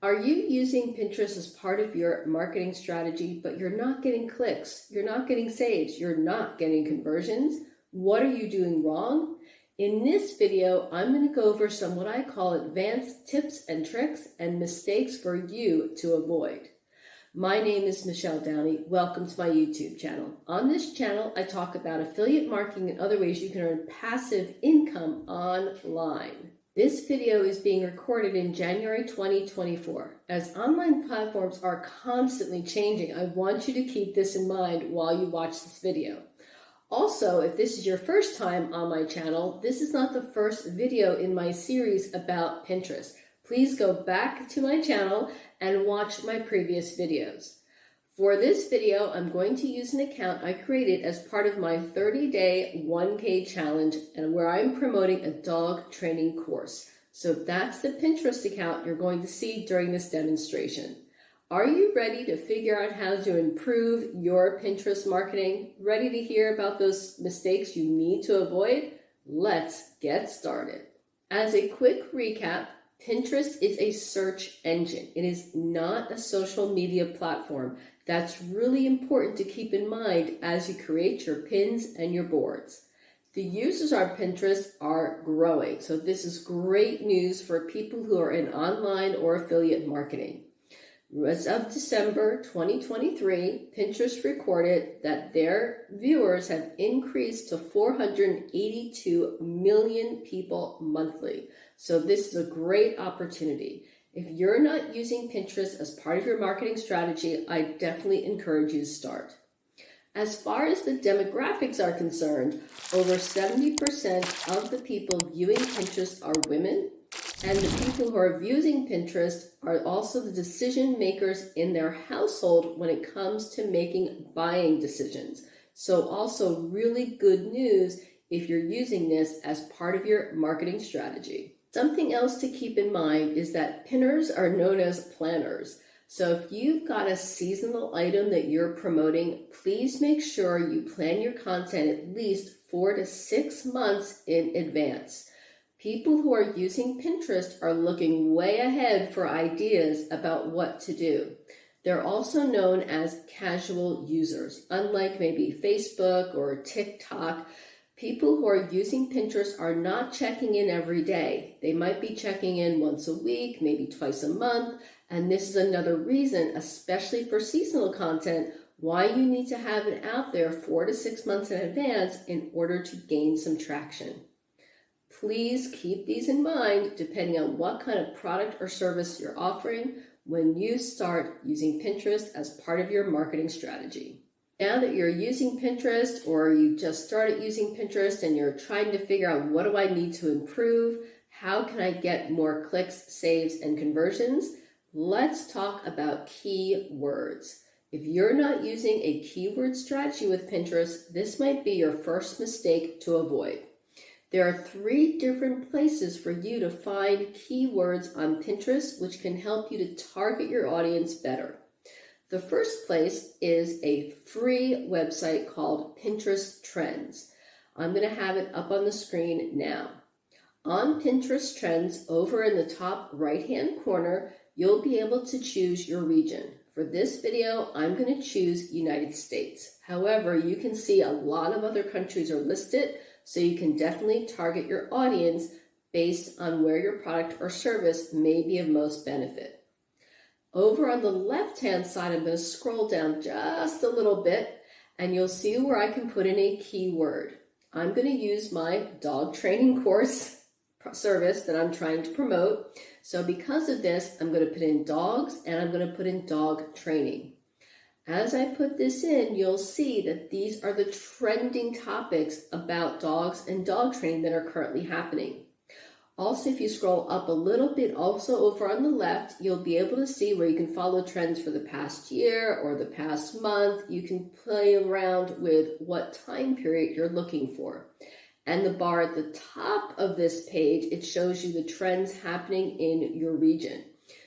Are you using Pinterest as part of your marketing strategy, but you're not getting clicks, you're not getting saves, you're not getting conversions? What are you doing wrong? In this video, I'm going to go over some what I call advanced tips and tricks and mistakes for you to avoid. My name is Michelle Downey. Welcome to my YouTube channel. On this channel, I talk about affiliate marketing and other ways you can earn passive income online. This video is being recorded in January 2024. As online platforms are constantly changing, I want you to keep this in mind while you watch this video. Also, if this is your first time on my channel, this is not the first video in my series about Pinterest. Please go back to my channel and watch my previous videos. For this video, I'm going to use an account I created as part of my 30-day 1K challenge and where I'm promoting a dog training course. So that's the Pinterest account you're going to see during this demonstration. Are you ready to figure out how to improve your Pinterest marketing? Ready to hear about those mistakes you need to avoid? Let's get started. As a quick recap, Pinterest is a search engine. It is not a social media platform. That's really important to keep in mind as you create your pins and your boards. The users on Pinterest are growing, so this is great news for people who are in online or affiliate marketing. As of December 2023, Pinterest recorded that their viewers have increased to 482 million people monthly. So this is a great opportunity. If you're not using Pinterest as part of your marketing strategy, I definitely encourage you to start. As far as the demographics are concerned, over 70% of the people viewing Pinterest are women, and the people who are using Pinterest are also the decision makers in their household when it comes to making buying decisions. So also really good news if you're using this as part of your marketing strategy. Something else to keep in mind is that pinners are known as planners. So if you've got a seasonal item that you're promoting, please make sure you plan your content at least 4 to 6 months in advance. People who are using Pinterest are looking way ahead for ideas about what to do. They're also known as casual users. Unlike maybe Facebook or TikTok, people who are using Pinterest are not checking in every day. They might be checking in once a week, maybe twice a month, and this is another reason, especially for seasonal content, why you need to have it out there 4 to 6 months in advance in order to gain some traction. Please keep these in mind depending on what kind of product or service you're offering when you start using Pinterest as part of your marketing strategy. Now that you're using Pinterest or you just started using Pinterest and you're trying to figure out what do I need to improve, how can I get more clicks, saves, and conversions, let's talk about keywords. If you're not using a keyword strategy with Pinterest, this might be your first mistake to avoid. There are 3 different places for you to find keywords on Pinterest which can help you to target your audience better. The first place is a free website called Pinterest Trends. I'm going to have it up on the screen now. On Pinterest Trends, over in the top right-hand corner, you'll be able to choose your region. For this video, I'm going to choose United States. However, you can see a lot of other countries are listed, so you can definitely target your audience based on where your product or service may be of most benefit. Over on the left-hand side, I'm going to scroll down just a little bit, and you'll see where I can put in a keyword. I'm going to use my dog training course service that I'm trying to promote. So because of this, I'm going to put in dogs, and I'm going to put in dog training. As I put this in, you'll see that these are the trending topics about dogs and dog training that are currently happening. Also, if you scroll up a little bit, also over on the left, you'll be able to see where you can follow trends for the past year or the past month. You can play around with what time period you're looking for. And the bar at the top of this page, it shows you the trends happening in your region.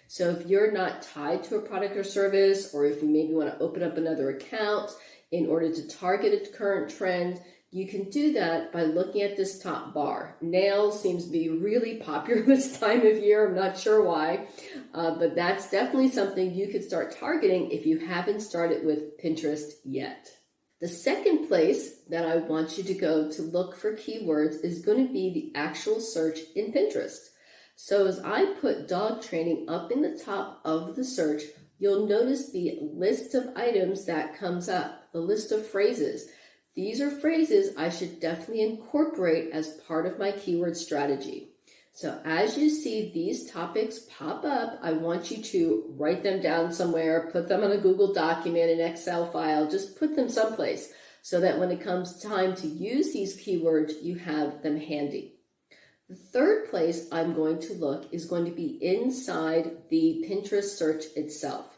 So if you're not tied to a product or service, or if you maybe want to open up another account in order to target a current trend, You can do that by looking at this top bar. Nails seems to be really popular this time of year. I'm not sure why. but that's definitely something you could start targeting if you haven't started with Pinterest yet. The second place that I want you to go to look for keywords is going to be the actual search in Pinterest. So as I put dog training up in the top of the search, you'll notice the list of items that comes up, the list of phrases. These are phrases I should definitely incorporate as part of my keyword strategy. So as you see these topics pop up, I want you to write them down somewhere, put them on a Google document, an Excel file, just put them someplace so that when it comes time to use these keywords, you have them handy. The third place I'm going to look is going to be inside the Pinterest search itself.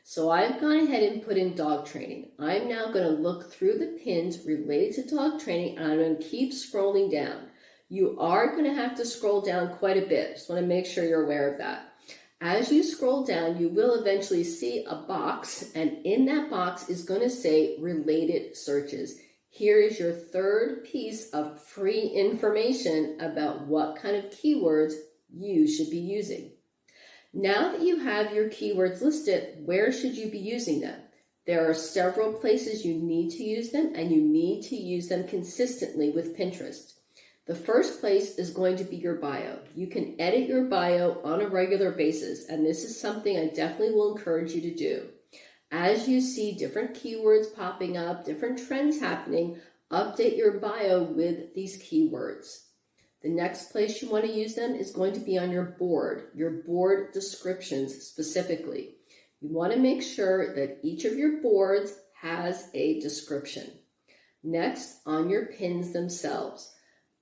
So I've gone ahead and put in dog training. I'm now going to look through the pins related to dog training, and I'm going to keep scrolling down. You are going to have to scroll down quite a bit. Just want to make sure you're aware of that. As you scroll down, you will eventually see a box, and in that box is going to say related searches. Here is your third piece of free information about what kind of keywords you should be using. Now that you have your keywords listed, where should you be using them? There are several places you need to use them, and you need to use them consistently with Pinterest. The first place is going to be your bio. You can edit your bio on a regular basis, and this is something I definitely will encourage you to do. As you see different keywords popping up, different trends happening, update your bio with these keywords. The next place you want to use them is going to be on your board descriptions specifically. You want to make sure that each of your boards has a description. Next, on your pins themselves.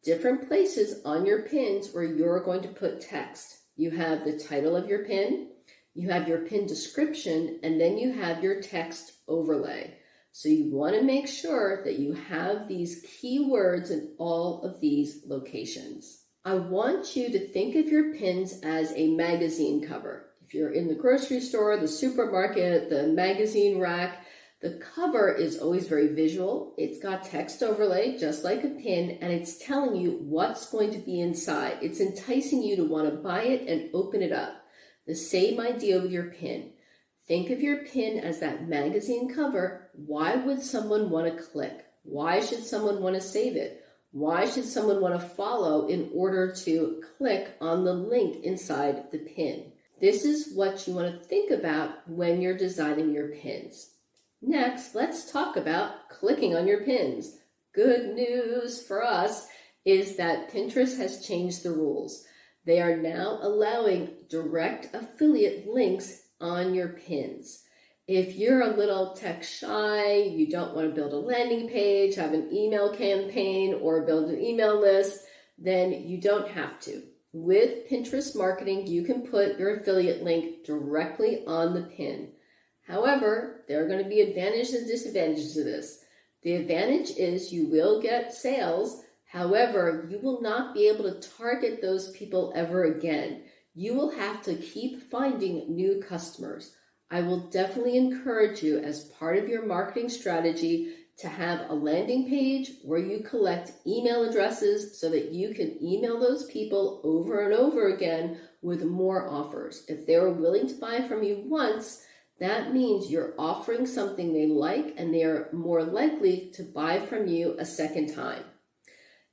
Different places on your pins where you're going to put text. You have the title of your pin, you have your pin description, and then you have your text overlay. So you want to make sure that you have these keywords in all of these locations. I want you to think of your pins as a magazine cover. If you're in the grocery store, the supermarket, the magazine rack, the cover is always very visual. It's got text overlay, just like a pin, and it's telling you what's going to be inside. It's enticing you to want to buy it and open it up. The same idea with your pin. Think of your pin as that magazine cover. Why would someone want to click? Why should someone want to save it? Why should someone want to follow in order to click on the link inside the pin? This is what you want to think about when you're designing your pins. Next, let's talk about clicking on your pins. Good news for us is that Pinterest has changed the rules. They are now allowing direct affiliate links on your pins. If you're a little tech shy, you don't want to build a landing page, have an email campaign, or build an email list, then you don't have to. With Pinterest marketing, you can put your affiliate link directly on the pin. However, there are going to be advantages and disadvantages to this. The advantage is you will get sales. However, you will not be able to target those people ever again. You will have to keep finding new customers. I will definitely encourage you as part of your marketing strategy to have a landing page where you collect email addresses so that you can email those people over and over again with more offers. If they were willing to buy from you once, that means you're offering something they like and they are more likely to buy from you a second time.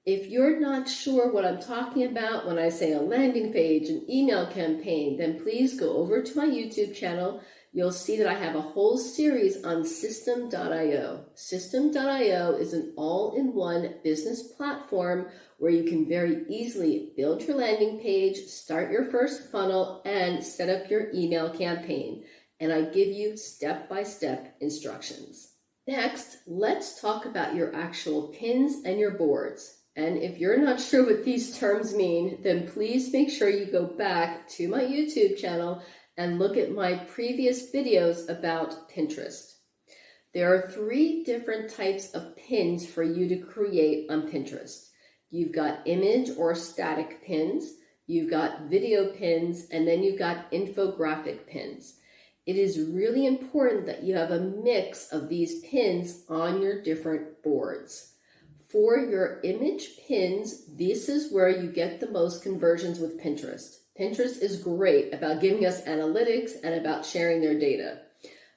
If you're not sure what I'm talking about when I say a landing page, an email campaign, then please go over to my YouTube channel. You'll see that I have a whole series on System.io. System.io is an all-in-one business platform where you can very easily build your landing page, start your first funnel, and set up your email campaign. And I give you step-by-step instructions. Next, let's talk about your actual pins and your boards. And if you're not sure what these terms mean, then please make sure you go back to my YouTube channel and look at my previous videos about Pinterest. There are 3 different types of pins for you to create on Pinterest. You've got image or static pins, you've got video pins, and then you've got infographic pins. It is really important that you have a mix of these pins on your different boards. For your image pins, this is where you get the most conversions with Pinterest. Pinterest is great about giving us analytics and about sharing their data.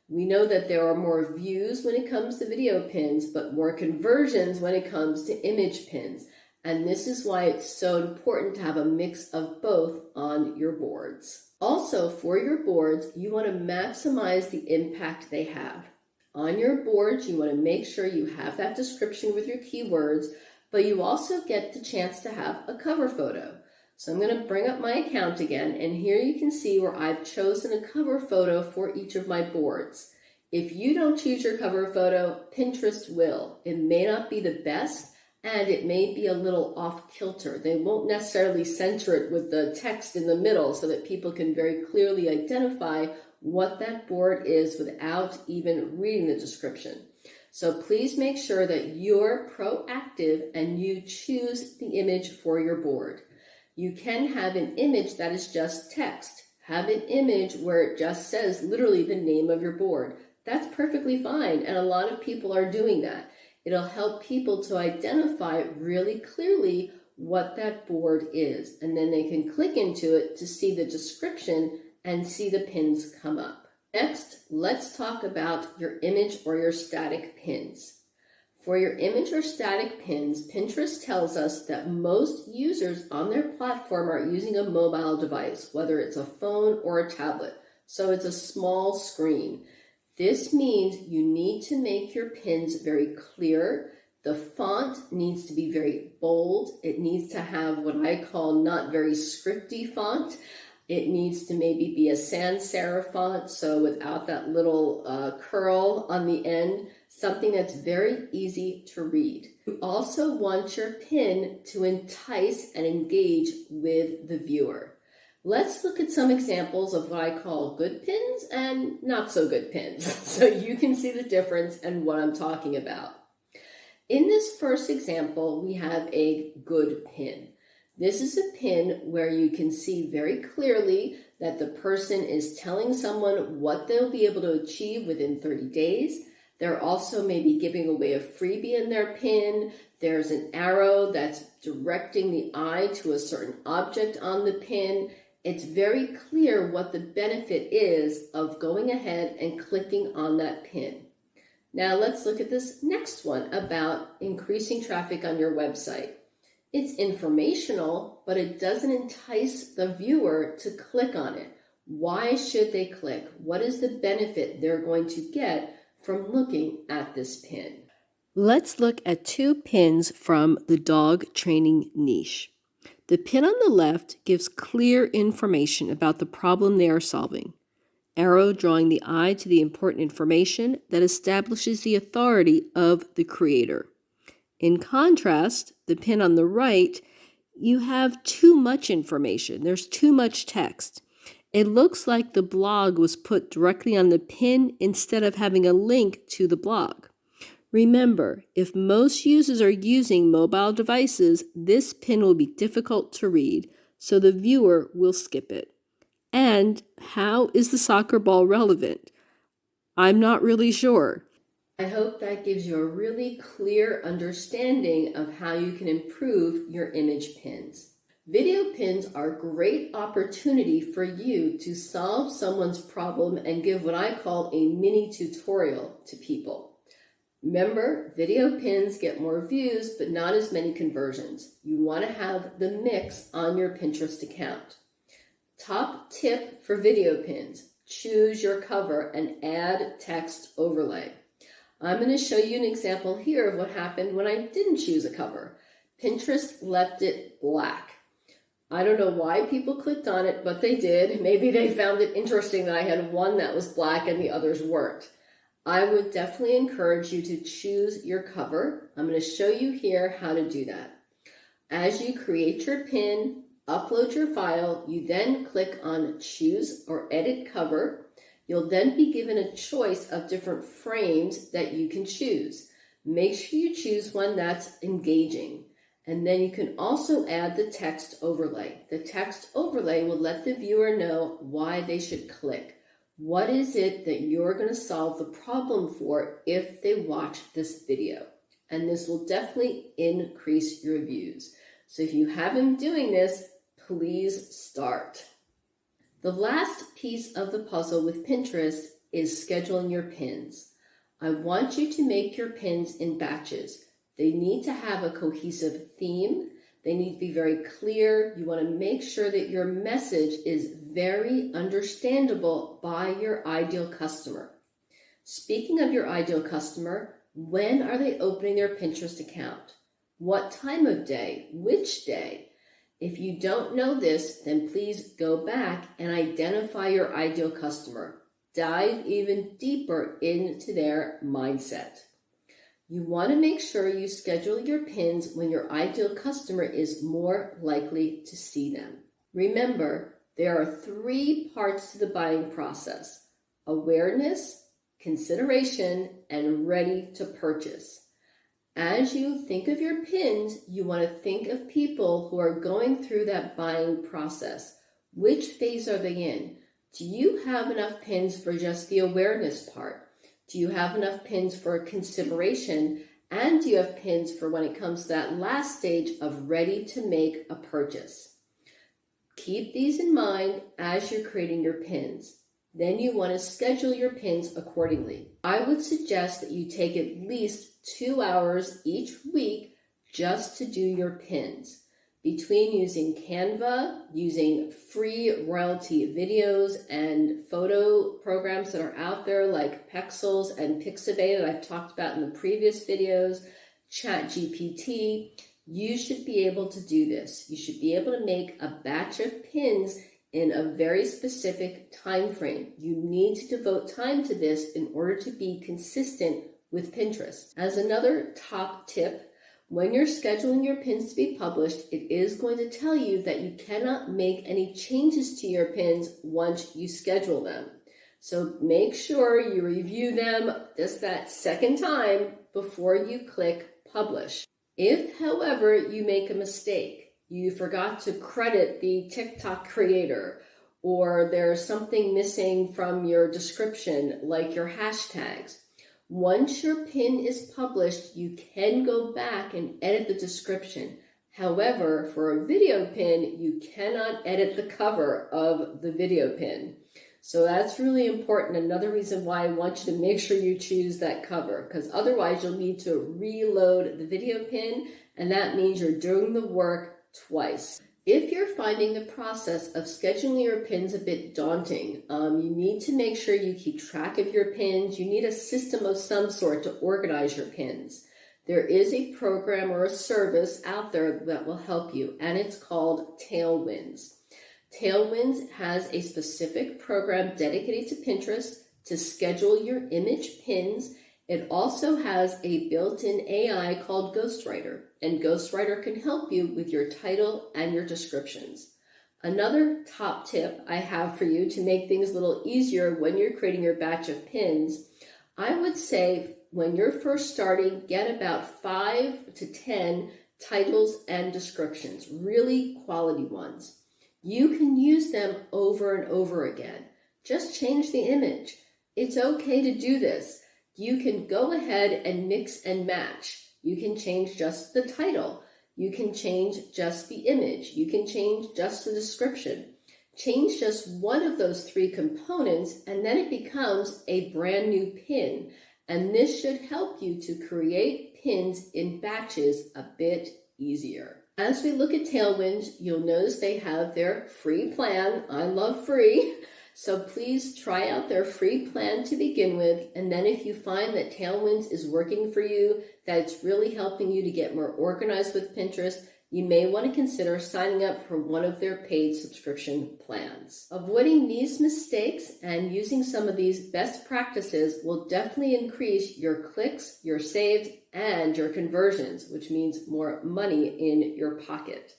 We know that there are more views when it comes to video pins, but more conversions when it comes to image pins. And this is why it's so important to have a mix of both on your boards. Also, for your boards, you want to maximize the impact they have. On your boards, you want to make sure you have that description with your keywords, but you also get the chance to have a cover photo. So I'm going to bring up my account again, and here you can see where I've chosen a cover photo for each of my boards. If you don't choose your cover photo, Pinterest will. It may not be the best, and it may be a little off kilter. They won't necessarily center it with the text in the middle so that people can very clearly identify what that board is without even reading the description. So please make sure that you're proactive and you choose the image for your board. You can have an image that is just text. Have an image where it just says literally the name of your board. That's perfectly fine, and a lot of people are doing that. It'll help people to identify really clearly what that board is, and then they can click into it to see the description and see the pins come up. Next, let's talk about your image or your static pins. For your image or static pins, Pinterest tells us that most users on their platform are using a mobile device, whether it's a phone or a tablet, so it's a small screen. This means you need to make your pins very clear. The font needs to be very bold. It needs to have what I call not very scripty font. It needs to maybe be a sans serif font, so without that little curl on the end, something that's very easy to read. You also want your pin to entice and engage with the viewer. Let's look at some examples of what I call good pins and not so good pins, so you can see the difference and what I'm talking about. In this first example, we have a good pin. This is a pin where you can see very clearly that the person is telling someone what they'll be able to achieve within 30 days. They're also maybe giving away a freebie in their pin. There's an arrow that's directing the eye to a certain object on the pin. It's very clear what the benefit is of going ahead and clicking on that pin. Now let's look at this next one about increasing traffic on your website. It's informational, but it doesn't entice the viewer to click on it. Why should they click? What is the benefit they're going to get from looking at this pin? Let's look at two pins from the dog training niche. The pin on the left gives clear information about the problem they are solving. Arrow drawing the eye to the important information that establishes the authority of the creator. In contrast, the pin on the right, you have too much information. There's too much text. It looks like the blog was put directly on the pin instead of having a link to the blog. Remember, if most users are using mobile devices, this pin will be difficult to read, so the viewer will skip it. And how is the soccer ball relevant? I'm not really sure. I hope that gives you a really clear understanding of how you can improve your image pins. Video pins are a great opportunity for you to solve someone's problem and give what I call a mini tutorial to people. Remember, video pins get more views, but not as many conversions. You want to have the mix on your Pinterest account. Top tip for video pins: choose your cover and add text overlay. I'm going to show you an example here of what happened when I didn't choose a cover. Pinterest left it black. I don't know why people clicked on it, but they did. Maybe they found it interesting that I had one that was black and the others weren't. I would definitely encourage you to choose your cover. I'm going to show you here how to do that. As you create your pin, upload your file, you then click on Choose or Edit Cover. You'll then be given a choice of different frames that you can choose. Make sure you choose one that's engaging. And then you can also add the text overlay. The text overlay will let the viewer know why they should click. What is it that you're going to solve the problem for if they watch this video? And this will definitely increase your views. So if you haven't been doing this, please start. The last piece of the puzzle with Pinterest is scheduling your pins. I want you to make your pins in batches. They need to have a cohesive theme. They need to be very clear. You want to make sure that your message is very understandable by your ideal customer. Speaking of your ideal customer, when are they opening their Pinterest account? What time of day? Which day? If you don't know this, then please go back and identify your ideal customer. Dive even deeper into their mindset. You want to make sure you schedule your pins when your ideal customer is more likely to see them. Remember, there are 3 parts to the buying process: awareness, consideration, and ready to purchase. As you think of your pins, you want to think of people who are going through that buying process. Which phase are they in? Do you have enough pins for just the awareness part? Do you have enough pins for consideration? And do you have pins for when it comes to that last stage of ready to make a purchase? Keep these in mind as you're creating your pins. Then you want to schedule your pins accordingly. I would suggest that you take at least 2 hours each week just to do your pins. Between using Canva, using free royalty videos and photo programs that are out there like Pexels and Pixabay that I've talked about in the previous videos, ChatGPT, you should be able to do this. You should be able to make a batch of pins in a very specific time frame. You need to devote time to this in order to be consistent with Pinterest. As another top tip, when you're scheduling your pins to be published, it is going to tell you that you cannot make any changes to your pins once you schedule them. So make sure you review them just that second time before you click publish. If, however, you make a mistake, you forgot to credit the TikTok creator, or there's something missing from your description, like your hashtags, once your pin is published, you can go back and edit the description. However, for a video pin, you cannot edit the cover of the video pin. So that's really important. Another reason why I want you to make sure you choose that cover, because otherwise you'll need to reload the video pin, and that means you're doing the work twice. If you're finding the process of scheduling your pins a bit daunting, you need to make sure you keep track of your pins. You need a system of some sort to organize your pins. There is a program or a service out there that will help you, and it's called Tailwinds. Tailwinds has a specific program dedicated to Pinterest to schedule your image pins. It also has a built-in AI called Ghostwriter, and Ghostwriter can help you with your title and your descriptions. Another top tip I have for you to make things a little easier when you're creating your batch of pins, I would say when you're first starting, get about 5 to 10 titles and descriptions, really quality ones. You can use them over and over again. Just change the image. It's okay to do this. You can go ahead and mix and match. You can change just the title. You can change just the image. You can change just the description. Change just one of those 3 components, and then it becomes a brand new pin. And this should help you to create pins in batches a bit easier. As we look at Tailwinds, you'll notice they have their free plan. I love free. So please try out their free plan to begin with. And then if you find that Tailwinds is working for you, that it's really helping you to get more organized with Pinterest, you may want to consider signing up for one of their paid subscription plans. Avoiding these mistakes and using some of these best practices will definitely increase your clicks, your saves, and your conversions, which means more money in your pocket.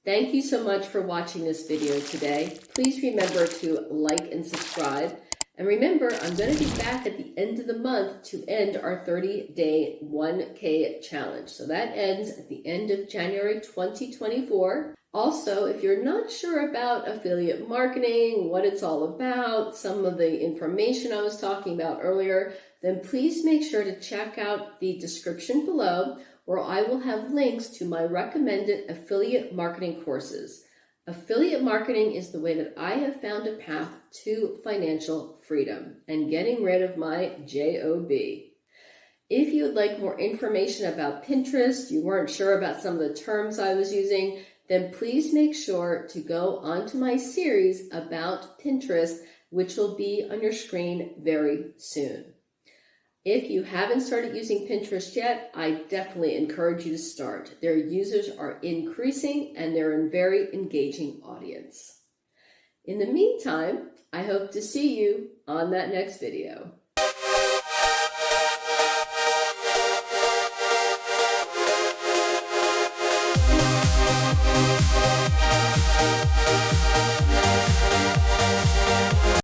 Thank you so much for watching this video today. Please remember to like and subscribe. And remember, I'm going to be back at the end of the month to end our 30-day 1K challenge. So that ends at the end of January 2024. Also, if you're not sure about affiliate marketing, what it's all about, some of the information I was talking about earlier, then please make sure to check out the description below, where I will have links to my recommended affiliate marketing courses. Affiliate marketing is the way that I have found a path to financial freedom and getting rid of my job. If you would like more information about Pinterest, you weren't sure about some of the terms I was using, then please make sure to go onto my series about Pinterest, which will be on your screen very soon. If you haven't started using Pinterest yet, I definitely encourage you to start. Their users are increasing and they're a very engaging audience. In the meantime, I hope to see you on that next video.